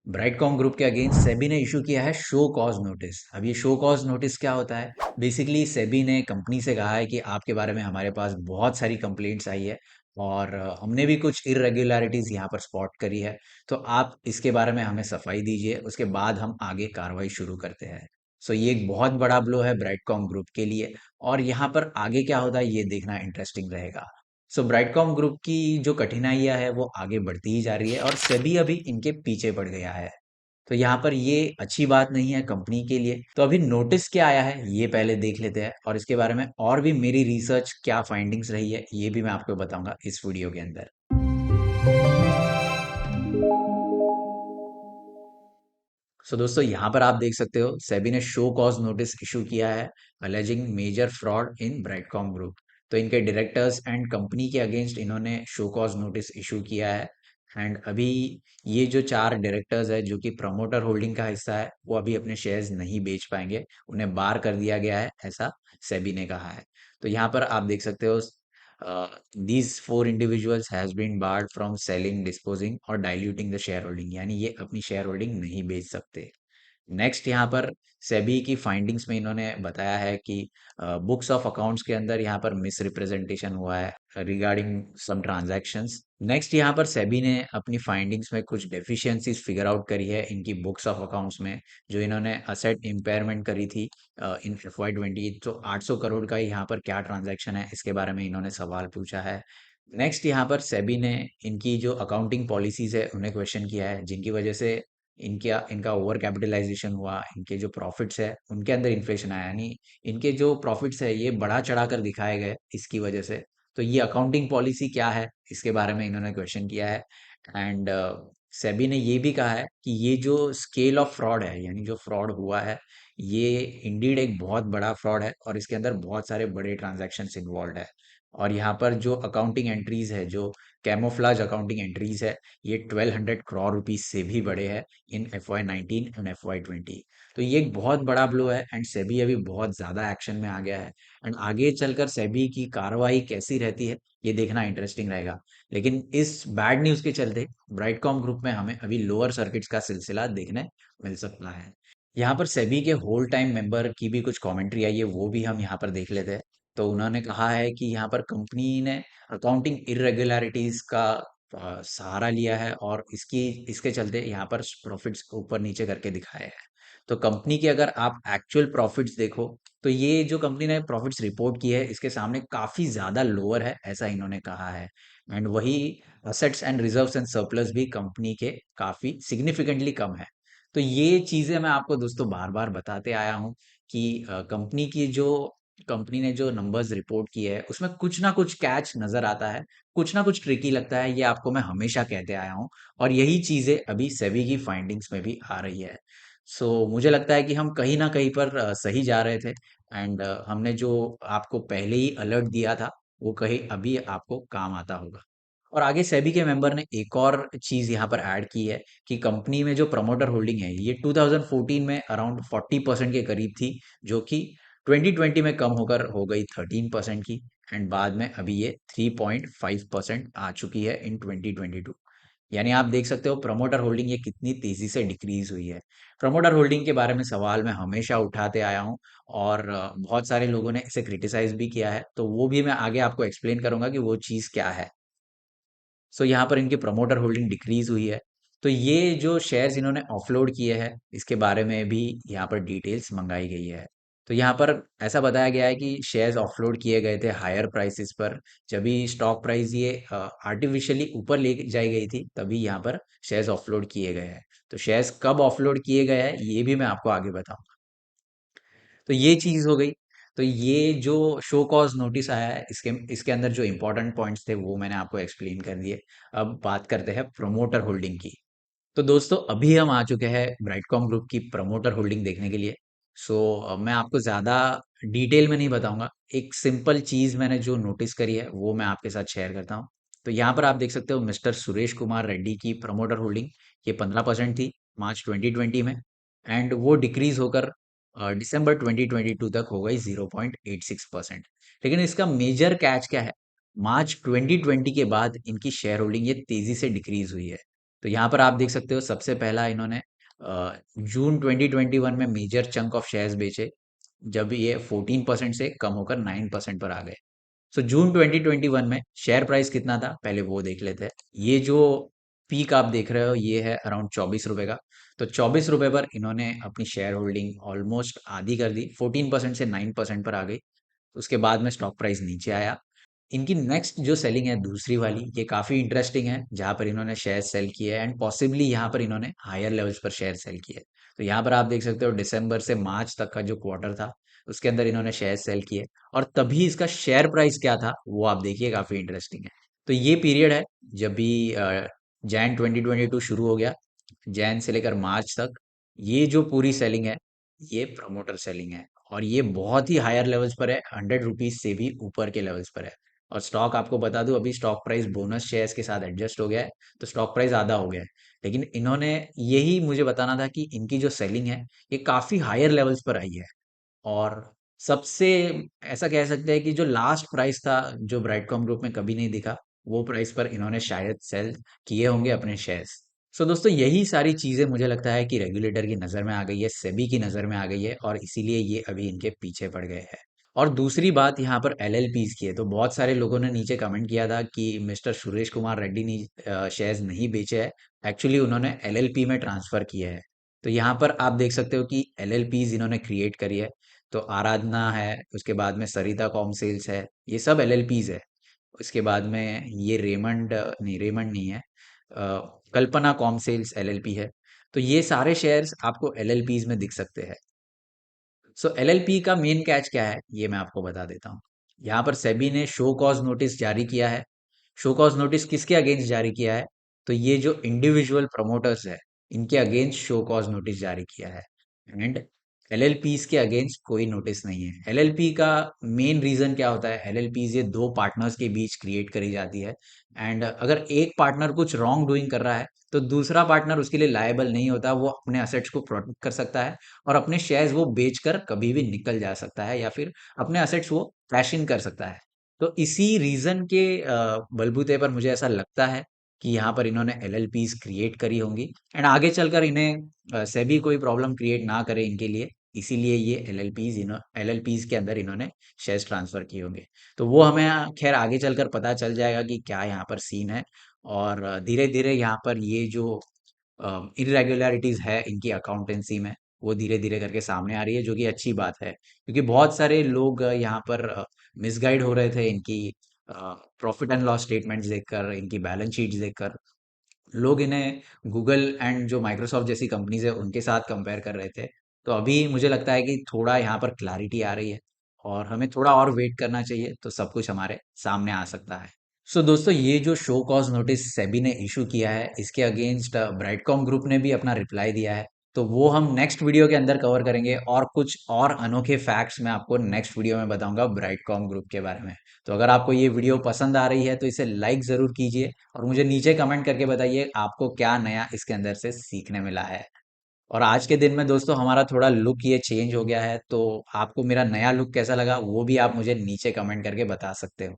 Brightcom group के against SEBI ने issue किया है शो कॉज नोटिस। अब ये शो कॉज नोटिस क्या होता है? बेसिकली सेबी ने कंपनी से कहा है कि आपके बारे में हमारे पास बहुत सारी कंप्लेंट्स आई है और हमने भी कुछ इरेगुलरिटीज यहाँ पर स्पॉट करी है। तो आप इसके बारे में हमें सफाई दीजिए, उसके बाद हम आगे कार्रवाई शुरू करते हैं। सो ये एक बहुत बड़ा ब्लो है ब्राइटकॉम ग्रुप के लिए। और यहाँ पर आगे क्या होता है ये देखना इंटरेस्टिंग रहेगा। सो ब्राइटकॉम ग्रुप की जो कठिनाइयां है वो आगे बढ़ती ही जा रही है और सेबी अभी इनके पीछे पड़ गया है। तो यहाँ पर ये अच्छी बात नहीं है कंपनी के लिए। तो अभी नोटिस क्या आया है ये पहले देख लेते हैं और इसके बारे में और भी मेरी रिसर्च क्या फाइंडिंग्स रही है ये भी मैं आपको बताऊंगा इस वीडियो के अंदर। सो दोस्तों यहाँ पर आप देख सकते हो सेबी ने शो कॉज नोटिस इशू किया है alleging major fraud in Brightcom group. तो इनके डायरेक्टर्स एंड कंपनी के अगेंस्ट इन्होंने शो कॉज नोटिस इशू किया है। एंड अभी ये जो चार डायरेक्टर्स है जो कि प्रमोटर होल्डिंग का हिस्सा है वो अभी अपने शेयर्स नहीं बेच पाएंगे, उन्हें बार कर दिया गया है ऐसा सेबी ने कहा है। तो यहाँ पर आप देख सकते हो these four individuals has been barred from selling, disposing और diluting the शेयर होल्डिंग, यानी ये अपनी शेयर होल्डिंग नहीं बेच सकते। नेक्स्ट यहाँ पर सेबी की फाइंडिंग्स में इन्होंने बताया है कि बुक्स ऑफ अकाउंट्स के अंदर यहाँ पर मिस रिप्रेजेंटेशन हुआ है रिगार्डिंग सम ट्रांजैक्शंस। नेक्स्ट यहाँ पर सेबी ने अपनी फाइंडिंग्स में कुछ डेफिशिएंसीज फिगर आउट करी है इनकी बुक्स ऑफ अकाउंट्स में, जो इन्होंने असेट इम्पेयरमेंट करी थी इन FY20। तो 800 करोड़ का यहाँ पर क्या ट्रांजैक्शन है इसके बारे में इन्होंने सवाल पूछा है। नेक्स्ट यहाँ पर सेबी ने इनकी जो अकाउंटिंग पॉलिसीज है उन्हें क्वेश्चन किया है, जिनकी वजह से इनका इनका ओवर कैपिटलाइजेशन हुआ, इनके जो प्रॉफिट्स है उनके अंदर इन्फ्लेशन आया, यानी इनके जो प्रॉफिट्स है ये बढ़ा चढ़ा कर दिखाए गए इसकी वजह से। तो ये अकाउंटिंग पॉलिसी क्या है इसके बारे में इन्होंने क्वेश्चन किया है। एंड सेबी ने ये भी कहा है कि ये जो स्केल ऑफ फ्रॉड है, यानी जो फ्रॉड हुआ है ये इंडीड एक बहुत बड़ा फ्रॉड है और इसके अंदर बहुत सारे बड़े ट्रांजैक्शंस इन्वॉल्व है। और यहाँ पर जो अकाउंटिंग एंट्रीज है, जो कैमोफ्लाज अकाउंटिंग एंट्रीज है, ये 1200 करोड़ रुपीज से भी बड़े हैं इन FY19 एंड FY20। तो ये एक बहुत बड़ा ब्लो है एंड सेबी अभी बहुत ज्यादा एक्शन में आ गया है। एंड आगे चलकर सेबी की कार्रवाई कैसी रहती है ये देखना इंटरेस्टिंग रहेगा। लेकिन इस बैड न्यूज के चलते ब्राइटकॉम ग्रुप में हमें अभी लोअर सर्किट्स का सिलसिला देखने मिल सकता है। यहाँ पर सेबी के होल टाइम मेंबर की भी कुछ कमेंट्री आई है, वो भी हम यहाँ पर देख लेते हैं। तो उन्होंने कहा है कि यहाँ पर कंपनी ने अकाउंटिंग इरेगुलरिटीज का सहारा लिया है और इसकी इसके चलते यहाँ पर प्रॉफिट्स ऊपर नीचे करके दिखाए हैं। तो कंपनी के अगर आप एक्चुअल प्रॉफिट्स देखो तो ये जो कंपनी ने प्रॉफिट्स रिपोर्ट की है इसके सामने काफी ज्यादा लोअर है ऐसा इन्होंने कहा है। एंड वही assets and reserves and surplus भी कंपनी के काफी सिग्निफिकेंटली कम है। तो ये चीजें मैं आपको दोस्तों बार बार बताते आया हूँ कि कंपनी ने जो नंबर्स रिपोर्ट किए हैं उसमें कुछ ना कुछ कैच नजर आता है, कुछ ना कुछ ट्रिकी लगता है, ये आपको मैं हमेशा कहते आया हूँ। और यही चीजें अभी सेबी की फाइंडिंग्स में भी आ रही है। सो मुझे लगता है कि हम कहीं ना कहीं पर सही जा रहे थे। एंड हमने जो आपको पहले ही अलर्ट दिया था वो कहीं अभी आपको काम आता होगा। और आगे सेबी के मेंबर ने एक और चीज यहाँ पर ऐड की है कि कंपनी में जो प्रमोटर होल्डिंग है ये 2014 में अराउंड 40% के करीब थी, जो कि 2020 में कम होकर हो गई 13% की। एंड बाद में अभी ये 3.5% आ चुकी है इन 2022। यानी आप देख सकते हो प्रमोटर होल्डिंग ये कितनी तेजी से डिक्रीज हुई है। प्रमोटर होल्डिंग के बारे में सवाल मैं हमेशा उठाते आया हूँ और बहुत सारे लोगों ने इसे क्रिटिसाइज भी किया है, तो वो भी मैं आगे आपको एक्सप्लेन करूंगा कि वो चीज क्या है। सो यहाँ पर इनकी प्रमोटर होल्डिंग डिक्रीज हुई है। तो ये जो शेयर्स इन्होंने ऑफलोड किए हैं इसके बारे में भी यहाँ पर डिटेल्स मंगाई गई है। तो यहाँ पर ऐसा बताया गया है कि शेयर्स ऑफलोड किए गए थे हायर प्राइसेस पर। जब भी स्टॉक प्राइस ये आर्टिफिशियली ऊपर ले जाई गई थी तभी यहाँ पर शेयर्स ऑफलोड किए गए हैं। तो शेयर्स कब ऑफलोड किए गए हैं ये भी मैं आपको आगे बताऊंगा। तो ये चीज हो गई। तो ये जो शो कॉज नोटिस आया है इसके इसके अंदर जो इंपॉर्टेंट पॉइंट्स थे वो मैंने आपको एक्सप्लेन कर दिए। अब बात करते हैं प्रमोटर होल्डिंग की। तो दोस्तों अभी हम आ चुके हैं ब्राइटकॉम ग्रुप की प्रमोटर होल्डिंग देखने के लिए। मैं आपको ज्यादा डिटेल में नहीं बताऊंगा, एक सिंपल चीज मैंने जो नोटिस करी है वो मैं आपके साथ शेयर करता हूँ। तो यहाँ पर आप देख सकते हो मिस्टर सुरेश कुमार रेड्डी की प्रमोटर होल्डिंग ये 15% थी मार्च 2020 में। एंड वो डिक्रीज होकर दिसंबर 2022 तक हो गई 0.86%। लेकिन इसका मेजर कैच क्या है? मार्च 2020 के बाद इनकी शेयर होल्डिंग ये तेजी से डिक्रीज हुई है। तो यहाँ पर आप देख सकते हो सबसे पहला इन्होंने जून 2021 में मेजर चंक ऑफ शेयर्स बेचे, जब ये 14% से कम होकर 9% पर आ गए। सो जून 2021 में शेयर प्राइस कितना था पहले वो देख लेते हैं। ये जो पीक आप देख रहे हो ये है अराउंड 24 रुपए का। तो 24 रुपए पर इन्होंने अपनी शेयर होल्डिंग ऑलमोस्ट आधी कर दी, 14% से 9% पर आ गई। उसके बाद में स्टॉक प्राइस नीचे आया। इनकी नेक्स्ट जो सेलिंग है दूसरी वाली, ये काफी इंटरेस्टिंग है, जहां पर इन्होंने शेयर सेल किए हैं एंड पॉसिबली यहाँ पर इन्होंने हायर लेवल्स पर शेयर सेल किए। तो यहाँ पर आप देख सकते हो दिसंबर से मार्च तक का जो क्वार्टर था उसके अंदर इन्होंने शेयर सेल किए, और तभी इसका शेयर प्राइस क्या था वो आप देखिए, काफी इंटरेस्टिंग है। तो ये पीरियड है जब भी जैन 2022 शुरू हो गया, जैन से लेकर मार्च तक ये जो पूरी सेलिंग है ये प्रमोटर सेलिंग है, और ये बहुत ही हायर लेवल्स पर है, 100 रुपीज से भी ऊपर के लेवल्स पर है। और स्टॉक आपको बता दूं, अभी स्टॉक प्राइस बोनस शेयर्स के साथ एडजस्ट हो गया है, तो स्टॉक प्राइस आधा हो गया है। लेकिन इन्होंने यही मुझे बताना था कि इनकी जो सेलिंग है ये काफी हायर लेवल्स पर आई है। और सबसे ऐसा कह सकते हैं कि जो लास्ट प्राइस था जो ब्राइटकॉम ग्रुप में कभी नहीं दिखा, वो प्राइस पर इन्होंने शायद सेल किए होंगे अपने शेयर्स। सो दोस्तों यही सारी चीजें मुझे लगता है कि रेगुलेटर की नजर में आ गई है, सेबी की नजर में आ गई है, और इसीलिए ये अभी इनके पीछे पड़ गए हैं। और दूसरी बात यहाँ पर एलएलपीज की है। तो बहुत सारे लोगों ने नीचे कमेंट किया था कि मिस्टर सुरेश कुमार रेड्डी ने शेयर्स नहीं बेचे हैं, एक्चुअली उन्होंने एलएलपी में ट्रांसफर किया है। तो यहाँ पर आप देख सकते हो कि एलएलपीज इन्होंने क्रिएट करी है। तो आराधना है, उसके बाद में सरिता कॉम सेल्स है, ये सब एलएलपीज है। उसके बाद में ये रेमंड नहीं है, कल्पना कॉम सेल्स एलएलपी है। तो ये सारे शेयर्स आपको एलएलपीज में दिख सकते हैं। सो एलएलपी का मेन कैच क्या है ये मैं आपको बता देता हूँ। यहाँ पर सेबी ने शो कॉज नोटिस जारी किया है। शो कॉज नोटिस किसके अगेंस्ट जारी किया है? तो ये जो इंडिविजुअल प्रमोटर्स है इनके अगेंस्ट शो कॉज नोटिस जारी किया है। एंड एलएलपीज के अगेंस्ट कोई नोटिस नहीं है। एलएलपी का मेन रीजन क्या होता है? एलएलपीज ये दो पार्टनर्स के बीच क्रिएट करी जाती है, एंड अगर एक पार्टनर कुछ रॉन्ग डूइंग कर रहा है तो दूसरा पार्टनर उसके लिए लायबल नहीं होता, वो अपने असेट्स को प्रोटेक्ट कर सकता है और अपने शेयर्स वो बेचकर कभी भी निकल जा सकता है, या फिर अपने असेट्स वो कैश इन कर सकता है। तो इसी रीजन के बलबूते पर मुझे ऐसा लगता है कि यहाँ पर इन्होंने एलएलपीज क्रिएट करी होंगी, एंड आगे चलकर इन्हें सेबी कोई प्रॉब्लम क्रिएट ना करे इनके लिए, इसीलिए ये एलएलपीज के अंदर इन्होंने शेयर्स ट्रांसफर किए होंगे। तो वो हमें खैर आगे चलकर पता चल जाएगा कि क्या यहाँ पर सीन है। और धीरे धीरे यहाँ पर ये जो इरेगुलरिटीज है इनकी अकाउंटेंसी में, वो धीरे धीरे करके सामने आ रही है, जो कि अच्छी बात है, क्योंकि बहुत सारे लोग यहाँ पर मिसगाइड हो रहे थे इनकी प्रॉफिट एंड लॉस स्टेटमेंट्स देखकर, इनकी बैलेंस शीट्स देखकर। लोग इन्हें गूगल एंड जो माइक्रोसॉफ्ट जैसी कंपनीज है उनके साथ कंपेयर कर रहे थे। तो अभी मुझे लगता है कि थोड़ा यहाँ पर क्लैरिटी आ रही है, और हमें थोड़ा और वेट करना चाहिए, तो सब कुछ हमारे सामने आ सकता है। सो दोस्तों ये जो शो कॉज नोटिस सेबी ने इशू किया है इसके अगेंस्ट ब्राइटकॉम ग्रुप ने भी अपना रिप्लाई दिया है। तो वो हम नेक्स्ट वीडियो के अंदर कवर करेंगे, और कुछ और अनोखे फैक्ट्स मैं आपको नेक्स्ट वीडियो में बताऊंगा ब्राइटकॉम ग्रुप के बारे में। तो अगर आपको ये वीडियो पसंद आ रही है तो इसे लाइक ज़रूर कीजिए, और मुझे नीचे कमेंट करके बताइए आपको क्या नया इसके अंदर से सीखने मिला है। और आज के दिन में दोस्तों हमारा थोड़ा लुक ये चेंज हो गया है, तो आपको मेरा नया लुक कैसा लगा वो भी आप मुझे नीचे कमेंट करके बता सकते हो।